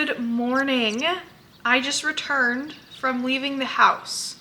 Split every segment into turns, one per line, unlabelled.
Good morning. I just returned from leaving the house.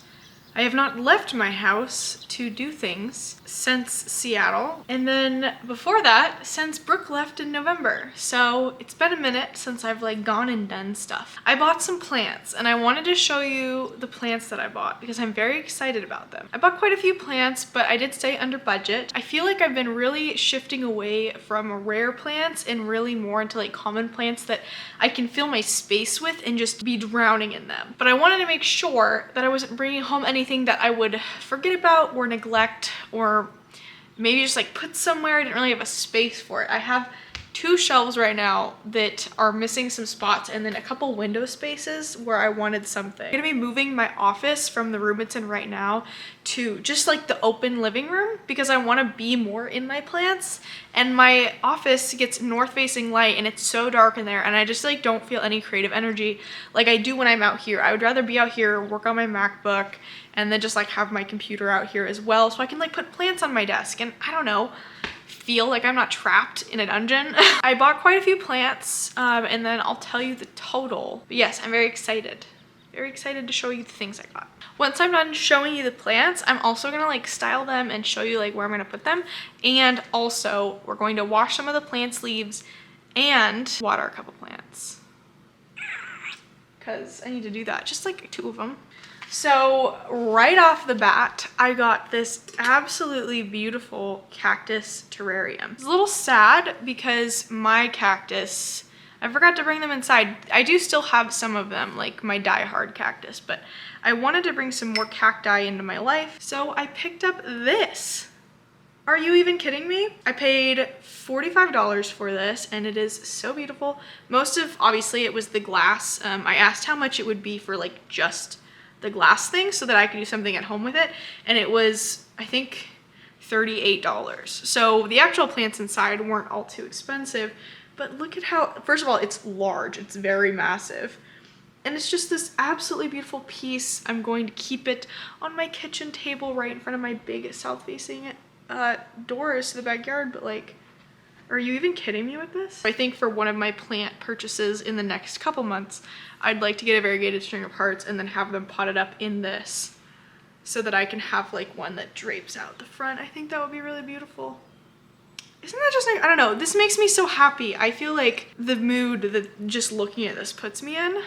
I have not left my house to do things since Seattle. And then before that, since Brooke left in November. So it's been a minute since I've like gone and done stuff. I bought some plants and I wanted to show you the plants that I bought because I'm very excited about them. I bought quite a few plants, but I did stay under budget. I feel like I've been really shifting away from rare plants and really more into like common plants that I can fill my space with and just be drowning in them. But I wanted to make sure that I wasn't bringing home anything that I would forget about or neglect or maybe just like put somewhere I didn't really have a space for it. I have 2 shelves right now that are missing some spots and then a couple window spaces where I wanted something. I'm gonna be moving my office from the room it's in right now to just like the open living room because I want to be more in my plants, and my office gets north facing light and it's so dark in there and I just like don't feel any creative energy like I do when I'm out here. I would rather be out here, work on my MacBook, and then just like have my computer out here as well so I can like put plants on my desk and I don't know, feel like I'm not trapped in a dungeon. I bought quite a few plants and then I'll tell you the total. But yes, I'm very excited. Very excited to show you the things I got. Once I'm done showing you the plants, I'm also gonna like style them and show you like where I'm gonna put them. And also we're going to wash some of the plants' leaves and water a couple plants. Because I need to do that, just like 2 of them. So right off the bat, I got this absolutely beautiful cactus terrarium. It's a little sad because my cactus, I forgot to bring them inside. I do still have some of them, like my die-hard cactus, but I wanted to bring some more cacti into my life. So I picked up this. Are you even kidding me? I paid $45 for this and it is so beautiful. Most of, obviously, it was the glass. I asked how much it would be for like just the glass thing so that I could do something at home with it, and it was, I think, $38. So the actual plants inside weren't all too expensive, but look at how, first of all, it's large, it's very massive, and it's just this absolutely beautiful piece. I'm going to keep it on my kitchen table right in front of my big south-facing doors to the backyard, but like, are you even kidding me with this? I think for one of my plant purchases in the next couple months, I'd like to get a variegated string of hearts and then have them potted up in this so that I can have like one that drapes out the front. I think that would be really beautiful. Isn't that just like, I don't know, this makes me so happy. I feel like the mood that just looking at this puts me in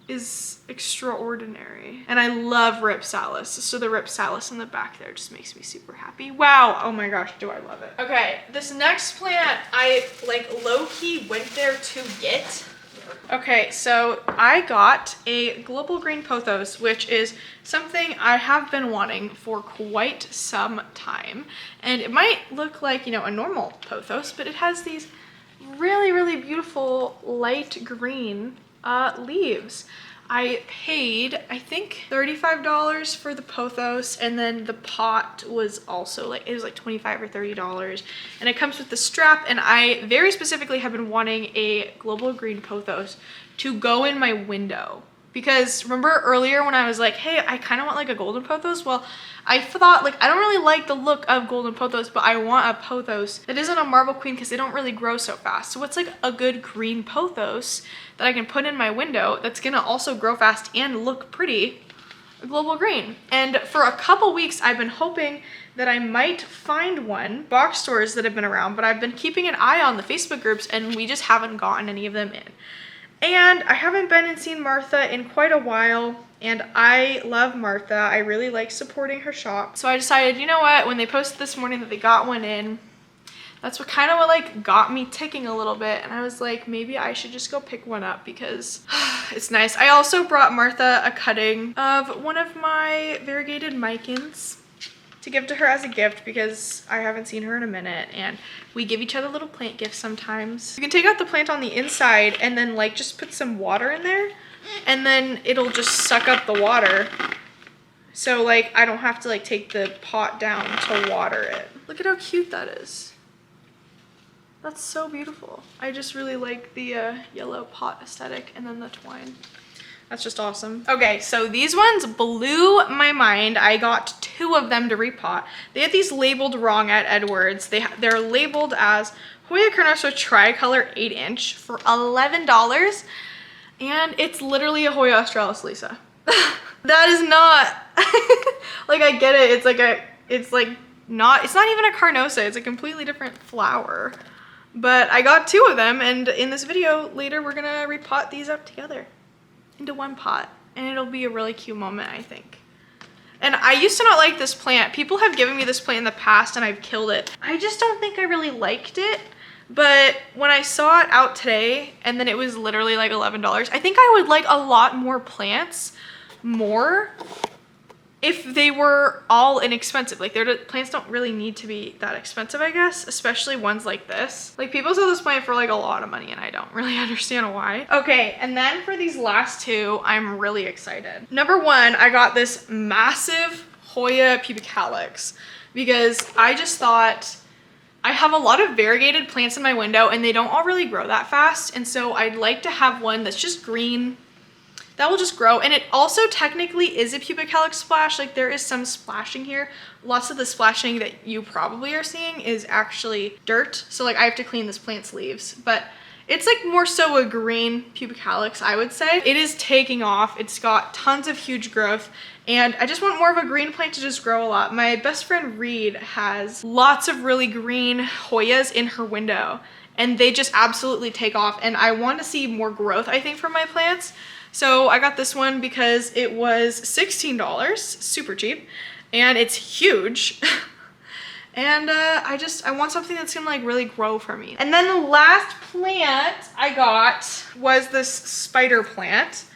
is extraordinary. And I love Ripsalis, so the Ripsalis in the back there just makes me super happy. Wow, oh my gosh, do I love it. Okay, this next plant I like low-key went there to get. Okay, so I got a global green pothos, which is something I have been wanting for quite some time. And it might look like, you know, a normal pothos, but it has these really beautiful light green leaves. I paid, I think, $35 for the pothos, and then the pot was also like, it was like $25 or $30, and it comes with the strap. And I very specifically have been wanting a global green pothos to go in my window, because remember earlier when I was like, hey, I kind of want like a golden pothos? Well, I thought like, I don't really like the look of golden pothos, but I want a pothos that isn't a marble queen because they don't really grow so fast. So what's like a good green pothos that I can put in my window that's gonna also grow fast and look pretty? A global green. And for a couple weeks, I've been hoping that I might find one. Box stores that have been around, but I've been keeping an eye on the Facebook groups and we just haven't gotten any of them in. And I haven't been and seen Martha in quite a while, and I love Martha. I really like supporting her shop. So I decided, you know what, when they posted this morning that they got one in, that's what kind of like got me ticking a little bit. And I was like, maybe I should just go pick one up because it's nice. I also brought Martha a cutting of one of my variegated micans to give to her as a gift because I haven't seen her in a minute, and we give each other little plant gifts sometimes. You can take out the plant on the inside and then like just put some water in there, and then it'll just suck up the water. So like I don't have to like take the pot down to water it. Look at how cute that is. That's so beautiful. I just really like the yellow pot aesthetic and then the twine. That's just awesome. Okay, so these ones blew my mind. I got 2 of them to repot. They had these labeled wrong at Edwards. They're labeled as Hoya Carnosa Tricolor 8-inch for $11. And it's literally a Hoya Australis, Lisa. That is not, like, I get it. It's not even a Carnosa. It's a completely different flower. But I got 2 of them, and in this video later, we're gonna repot these up together into one pot. And it'll be a really cute moment, I think. And I used to not like this plant. People have given me this plant in the past and I've killed it. I just don't think I really liked it. But when I saw it out today and then it was literally like $11, I think I would like a lot more plants more if they were all inexpensive. Like plants don't really need to be that expensive, I guess, especially ones like this. Like people sell this plant for like a lot of money and I don't really understand why. Okay, and then for these last 2, I'm really excited. Number 1, I got this massive Hoya pubic calyx because I just thought I have a lot of variegated plants in my window and they don't all really grow that fast. And so I'd like to have one that's just green that will just grow. And it also technically is a pubic calyx splash. Like there is some splashing here. Lots of the splashing that you probably are seeing is actually dirt. So like I have to clean this plant's leaves, but it's like more so a green pubic calyx, I would say. It is taking off. It's got tons of huge growth. And I just want more of a green plant to just grow a lot. My best friend Reed has lots of really green Hoyas in her window and they just absolutely take off. And I want to see more growth, I think, from my plants. So I got this one because it was $16, super cheap, and it's huge. And I want something that's gonna like really grow for me. And then the last plant I got was this spider plant.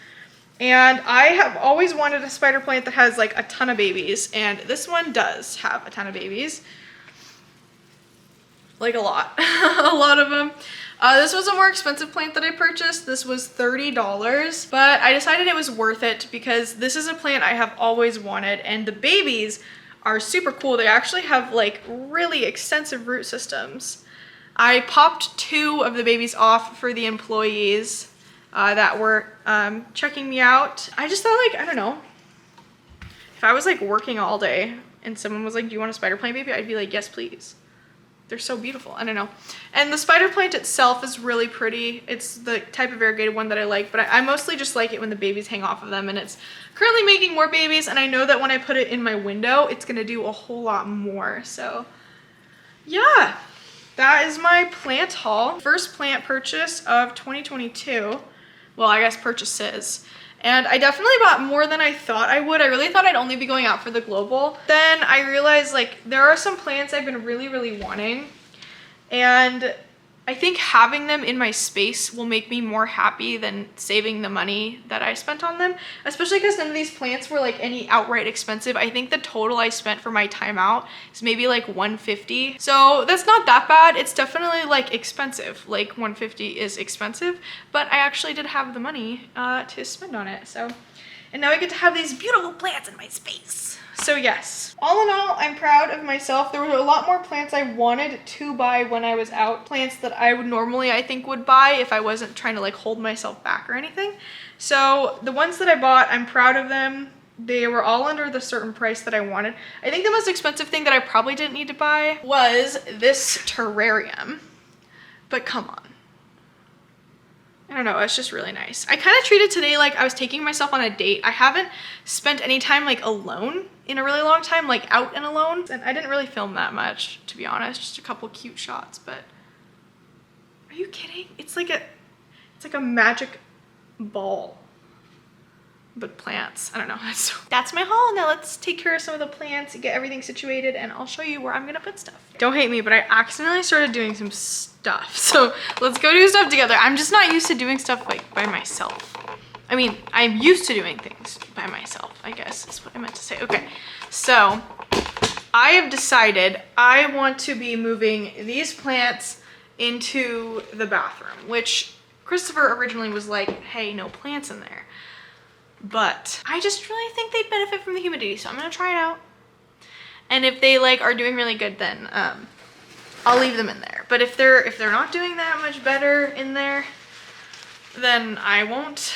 And I have always wanted a spider plant that has like a ton of babies, and this one does have a ton of babies. Like a lot, a lot of them. This was a more expensive plant that I purchased. This was $30, but I decided it was worth it because this is a plant I have always wanted, and the babies are super cool. They actually have like really extensive root systems. I popped 2 of the babies off for the employees that were checking me out. I just thought, like, I don't know, if I was like working all day and someone was like, do you want a spider plant baby? I'd be like, yes, please. They're so beautiful. I don't know. And the spider plant itself is really pretty. It's the type of variegated one that I like, but I mostly just like it when the babies hang off of them, and it's currently making more babies, and I know that when I put it in my window, it's gonna do a whole lot more. So yeah, that is my plant haul. First plant purchase of 2022. Well, I guess purchases. And I definitely bought more than I thought I would. I really thought I'd only be going out for the global. Then I realized like there are some plants I've been really, really wanting. And I think having them in my space will make me more happy than saving the money that I spent on them. Especially because none of these plants were like any outright expensive. I think the total I spent for my time out is maybe like $150. So that's not that bad. It's definitely like expensive. Like $150 is expensive, but I actually did have the money to spend on it. So, and now I get to have these beautiful plants in my space. So yes, all in all, I'm proud of myself. There were a lot more plants I wanted to buy when I was out. Plants that I would normally, I think, would buy if I wasn't trying to like hold myself back or anything. So the ones that I bought, I'm proud of them. They were all under the certain price that I wanted. I think the most expensive thing that I probably didn't need to buy was this terrarium. But come on. I don't know, it's just really nice. I kind of treated today like I was taking myself on a date. I haven't spent any time like alone in a really long time, like out and alone. And I didn't really film that much, to be honest, just a couple cute shots, but are you kidding? It's like a magic ball, but plants. I don't know. That's my haul. Now let's take care of some of the plants and get everything situated, and I'll show you where I'm gonna put stuff. Don't hate me, but I accidentally started doing some stuff. So let's go do stuff together. I'm just not used to doing stuff like by myself. I mean, I'm used to doing things by myself, I guess is what I meant to say. Okay, so I have decided I want to be moving these plants into the bathroom, which Christopher originally was like, hey, no plants in there. But I just really think they'd benefit from the humidity, so I'm gonna try it out. And if they like are doing really good, then I'll leave them in there. But if they're not doing that much better in there, then I won't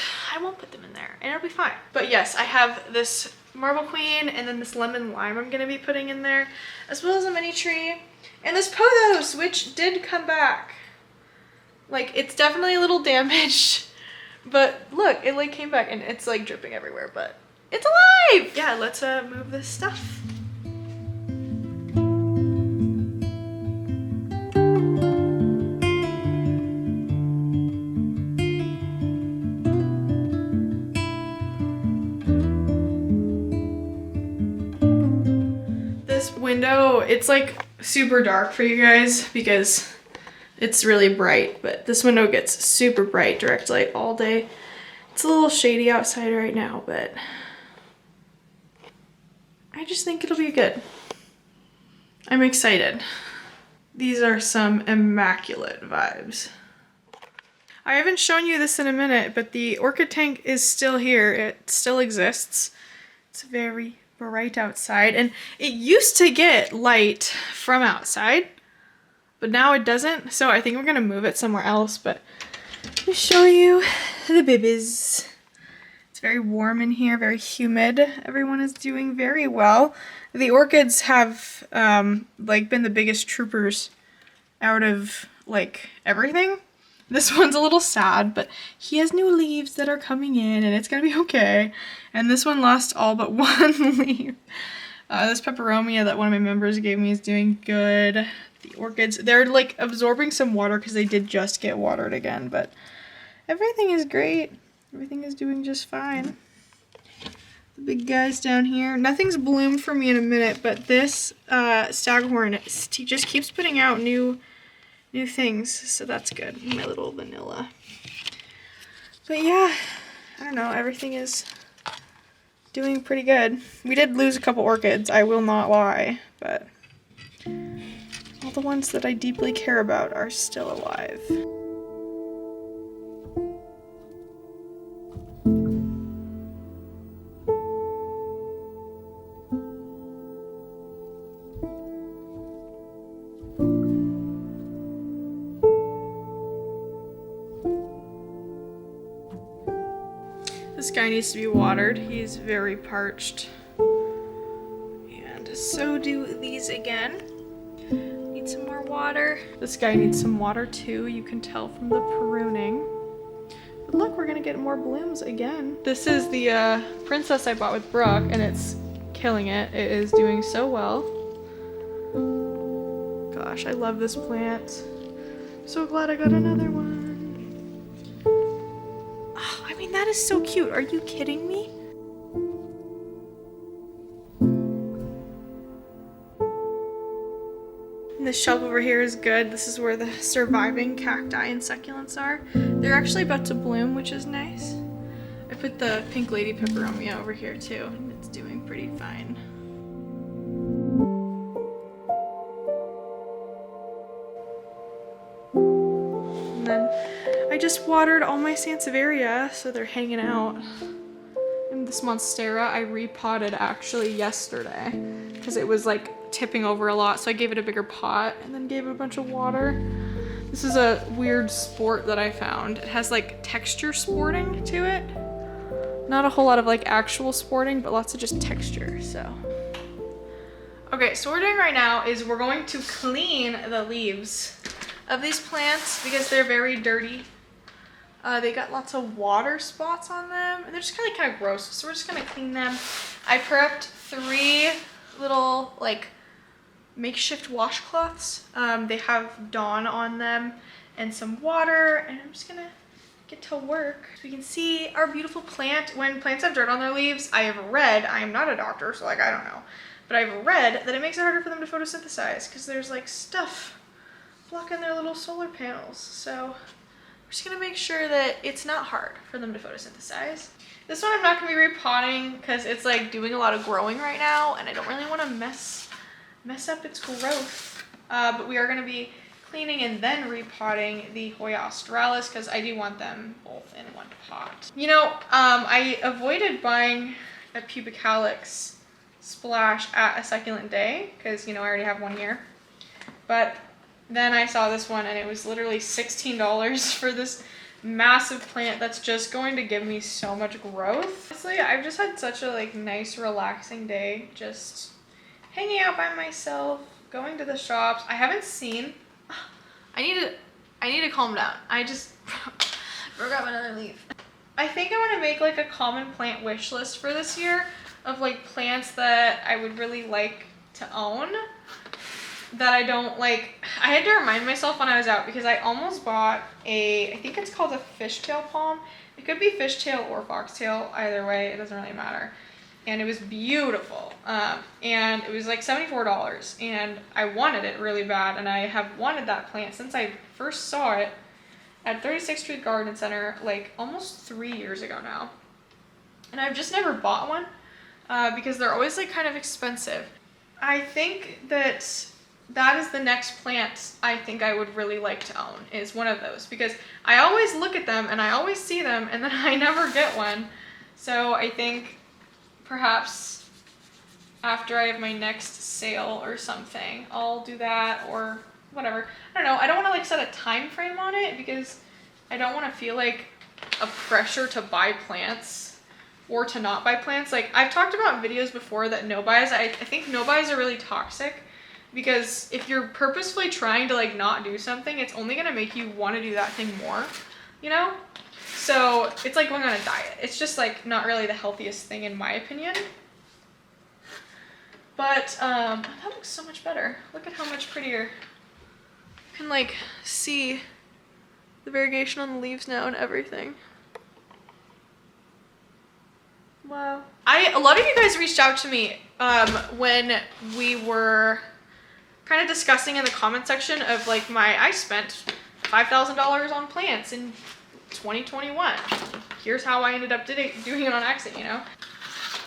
put them in there, and it'll be fine. But yes, I have this marble queen and then this lemon lime I'm gonna be putting in there, as well as a mini tree. And this Pothos, which did come back. Like, it's definitely a little damaged, but look, it like came back and it's like dripping everywhere, but it's alive! Yeah, let's move this stuff. This window, it's like super dark for you guys because it's really bright, but this window gets super bright direct light all day. It's a little shady outside right now, but I just think it'll be good. I'm excited. These are some immaculate vibes. I haven't shown you this in a minute, but the orchid tank is still here. It still exists. It's very bright outside, and it used to get light from outside, but now it doesn't, so I think we're gonna move it somewhere else. But let me show you the babies. It's very warm in here, very humid. Everyone is doing very well. The orchids have like been the biggest troopers out of like everything. This one's a little sad, but he has new leaves that are coming in and it's gonna be okay. And this one lost all but one leaf. This peperomia that one of my members gave me is doing good. The orchids, they're like absorbing some water because they did just get watered again, but everything is great. Everything is doing just fine. The big guys down here. Nothing's bloomed for me in a minute, but this staghorn, he just keeps putting out new things, so that's good. My little vanilla. But yeah, I don't know, everything is doing pretty good. We did lose a couple orchids, I will not lie, but all the ones that I deeply care about are still alive. This guy needs to be watered. He's very parched. And so do these again. Need some more water. This guy needs some water too. You can tell from the pruning. But look, we're gonna get more blooms again. This is the princess I bought with Brooke, and it's killing it. It is doing so well. Gosh, I love this plant. So glad I got another one. Oh, I mean, that is so cute. Are you kidding me? And this shelf over here is good. This is where the surviving cacti and succulents are. They're actually about to bloom, which is nice. I put the pink lady peperomia over here too, and it's doing pretty fine. And then I just watered all my Sansevieria, so they're hanging out. And this Monstera I repotted actually yesterday because it was like tipping over a lot, so I gave it a bigger pot and then gave it a bunch of water. This is a weird sport that I found. It has like texture sporting to it. Not a whole lot of like actual sporting, but lots of just texture, so. Okay, so what we're doing right now is we're going to clean the leaves of these plants because they're very dirty. They got lots of water spots on them and they're just kind of gross, so we're just gonna clean them. I prepped 3 little like makeshift washcloths. They have Dawn on them and some water, and I'm just gonna get to work. So we can see our beautiful plant. When plants have dirt on their leaves, I have read, I am not a doctor, so like I don't know, but I've read that it makes it harder for them to photosynthesize because there's like stuff blocking their little solar panels. So we're just gonna make sure that it's not hard for them to photosynthesize. This one I'm not gonna be repotting because it's like doing a lot of growing right now and I don't really wanna mess up its growth. But we are gonna be cleaning and then repotting the Hoya australis because I do want them both in one pot. You know, I avoided buying a pubic calyx splash at a succulent day because, you know, I already have one here. But then I saw this one and it was literally $16 for this massive plant that's just going to give me so much growth. Honestly, I've just had such a like nice relaxing day just hanging out by myself, going to the shops. I haven't seen, I need to calm down. I just forgot another leaf. I think I want to make like a common plant wish list for this year of like plants that I would really like to own that I don't like. I had to remind myself when I was out because I almost bought I think it's called a fishtail palm. It could be fishtail or foxtail, either way, it doesn't really matter. And it was beautiful. And it was like $74 and I wanted it really bad. And I have wanted that plant since I first saw it at 36th Street Garden Center, like almost 3 years ago now. And I've just never bought one because they're always like kind of expensive. I think that is the next plant I think I would really like to own, is one of those, because I always look at them and I always see them and then I never get one. So I think perhaps after I have my next sale or something, I'll do that or whatever. I don't know. I don't want to like set a time frame on it because I don't want to feel like a pressure to buy plants or to not buy plants. Like I've talked about videos before that no buys. I think no buys are really toxic because if you're purposefully trying to like not do something, it's only going to make you want to do that thing more, you know? So it's like going on a diet. It's just like not really the healthiest thing in my opinion. But that looks so much better. Look at how much prettier. You can like see the variegation on the leaves now and everything. Wow. A lot of you guys reached out to me when we were kind of discussing in the comment section of like I spent $5,000 on plants in 2021. Here's how I ended up doing it on accident, you know?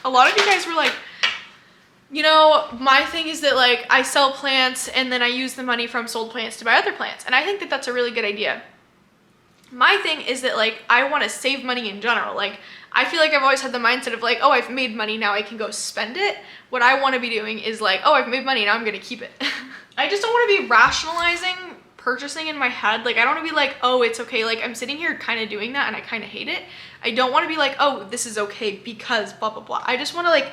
A lot of you guys were like, you know, my thing is that like I sell plants and then I use the money from sold plants to buy other plants. And I think that that's a really good idea. My thing is that like I want to save money in general. Like I feel like I've always had the mindset of like, oh, I've made money, now I can go spend it. What I want to be doing is like, oh, I've made money, now I'm going to keep it. I just don't want to be rationalizing purchasing in my head. Like I don't want to be like, oh, it's okay. Like I'm sitting here kind of doing that and I kind of hate it. I don't want to be like, oh, this is okay because blah, blah, blah. I just want to like,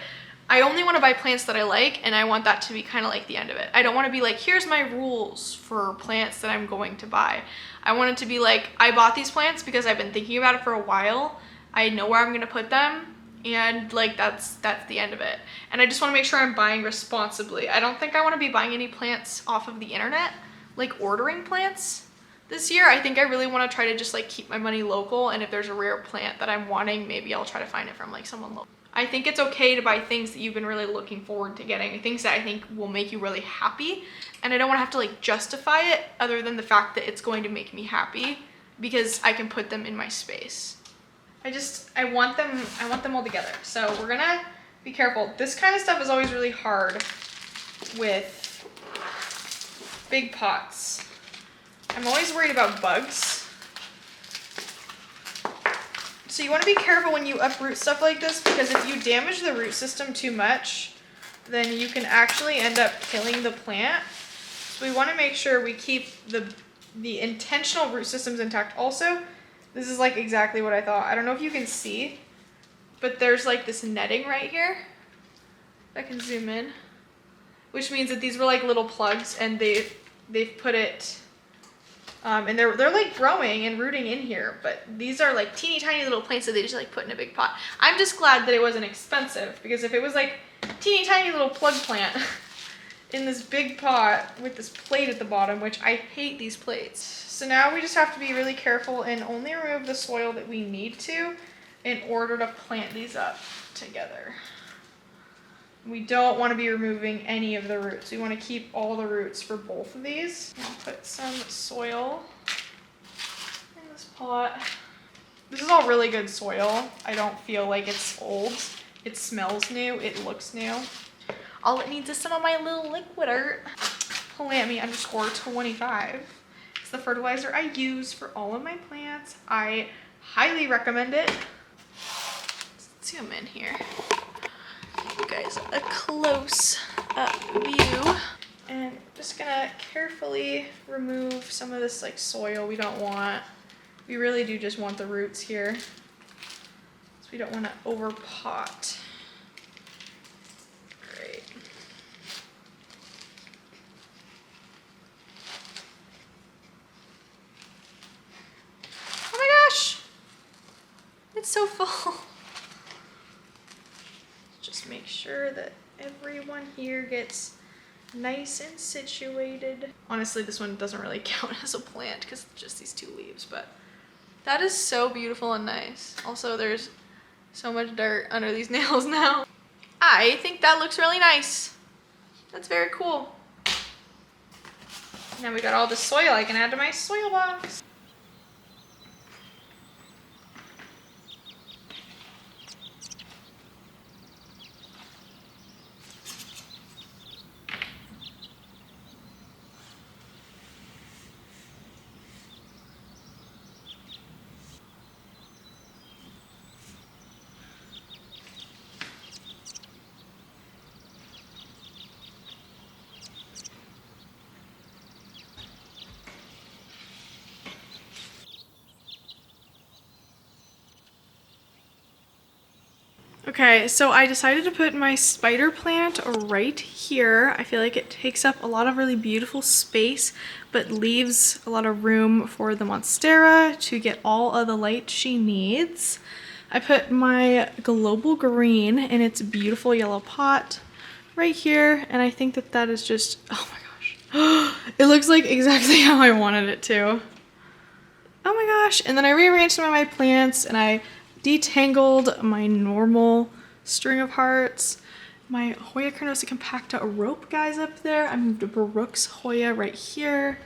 I only want to buy plants that I like, and I want that to be kind of like the end of it. I don't want to be like, here's my rules for plants that I'm going to buy. I want it to be like, I bought these plants because I've been thinking about it for a while. I know where I'm going to put them, and like that's the end of it. And I just want to make sure I'm buying responsibly. I don't think I want to be buying any plants off of the internet, like ordering plants this year. I think I really want to try to just like keep my money local, and if there's a rare plant that I'm wanting, maybe I'll try to find it from like someone local. I think it's okay to buy things that you've been really looking forward to getting, things that I think will make you really happy. And I don't want to have to like justify it other than the fact that it's going to make me happy because I can put them in my space. I want them all together. So we're gonna be careful. This kind of stuff is always really hard with big pots. I'm always worried about bugs. So you want to be careful when you uproot stuff like this, because if you damage the root system too much, then you can actually end up killing the plant. So we want to make sure we keep the intentional root systems intact. Also, this is like exactly what I thought. I don't know if you can see, but there's like this netting right here. I can zoom in, which means that these were like little plugs, and they've put it. And they're like growing and rooting in here, but these are like teeny tiny little plants that they just like put in a big pot. I'm just glad that it wasn't expensive, because if it was like teeny tiny little plug plant in this big pot with this plate at the bottom, which I hate these plates. So now we just have to be really careful and only remove the soil that we need to in order to plant these up together. We don't want to be removing any of the roots. We want to keep all the roots for both of these. I'll put some soil in this pot. This is all really good soil. I don't feel like it's old. It smells new. It looks new. All it needs is some of my little liquid earth. Palami_25. It's the fertilizer I use for all of my plants. I highly recommend it. Let's zoom in here. You guys a close up view, and just gonna carefully remove some of this like soil we don't want. We really do just want the roots here, so we don't want to over pot. Great. so full. Just make sure that everyone here gets nice and situated. Honestly, this one doesn't really count as a plant because it's just these 2 leaves, but that is so beautiful and nice. Also, there's so much dirt under these nails now. I think that looks really nice. That's very cool. Now we got all the soil I can add to my soil box. Okay, so I decided to put my spider plant right here. I feel like it takes up a lot of really beautiful space, but leaves a lot of room for the Monstera to get all of the light she needs. I put my global green in its beautiful yellow pot right here, and I think that that is just, oh my gosh. It looks like exactly how I wanted it to. Oh my gosh. And then I rearranged some of my plants and detangled my normal string of hearts. My Hoya carnosa compacta rope guys up there. I moved a Brooks Hoya right here.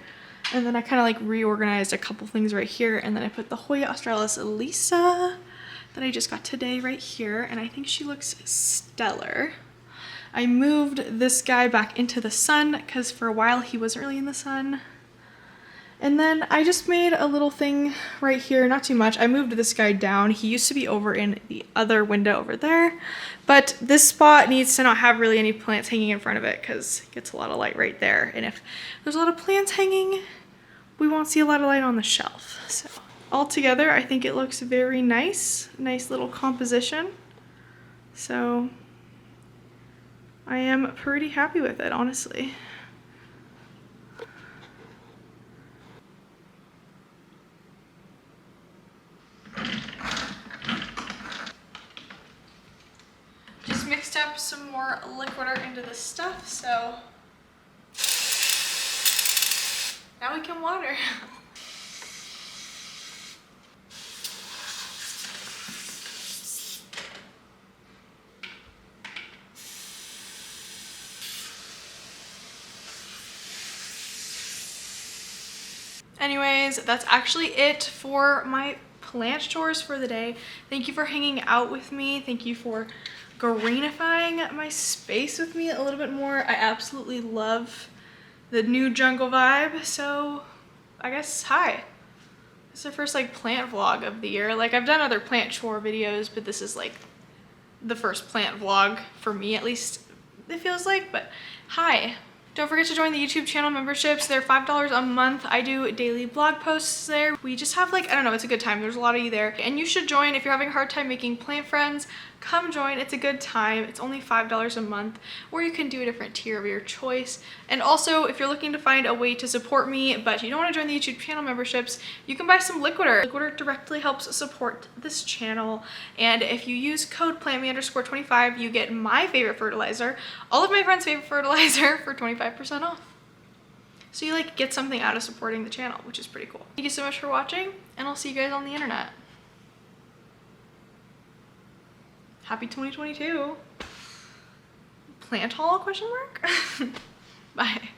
And then I kind of like reorganized a couple things right here. And then I put the Hoya australis Elisa that I just got today right here. And I think she looks stellar. I moved this guy back into the sun because for a while he wasn't really in the sun. And then I just made a little thing right here, not too much. I moved this guy down. He used to be over in the other window over there, but this spot needs to not have really any plants hanging in front of it because it gets a lot of light right there. And if there's a lot of plants hanging, we won't see a lot of light on the shelf. So altogether, I think it looks very nice. Nice little composition. So I am pretty happy with it, honestly. Just mixed up some more liquider into the stuff, so now we can water. Anyways, that's actually it for my plant chores for the day. Thank you for hanging out with me. Thank you for greenifying my space with me a little bit more. I absolutely love the new jungle vibe. So I guess hi. This is the first like plant vlog of the year. Like I've done other plant chore videos, but this is like the first plant vlog for me, at least it feels like. But hi. Don't forget to join the YouTube channel memberships. They're $5 a month. I do daily blog posts there. We just have like, I don't know, it's a good time. There's a lot of you there. And you should join if you're having a hard time making plant friends. Come join, it's a good time. It's only $5 a month, or you can do a different tier of your choice. And also, if you're looking to find a way to support me, but you don't want to join the YouTube channel memberships, you can buy some liquider. Liquider directly helps support this channel. And if you use code plantme_25, you get my favorite fertilizer, all of my friends' favorite fertilizer for 25% off. So you like get something out of supporting the channel, which is pretty cool. Thank you so much for watching, and I'll see you guys on the internet. Happy 2022. Plant haul, question mark? Bye.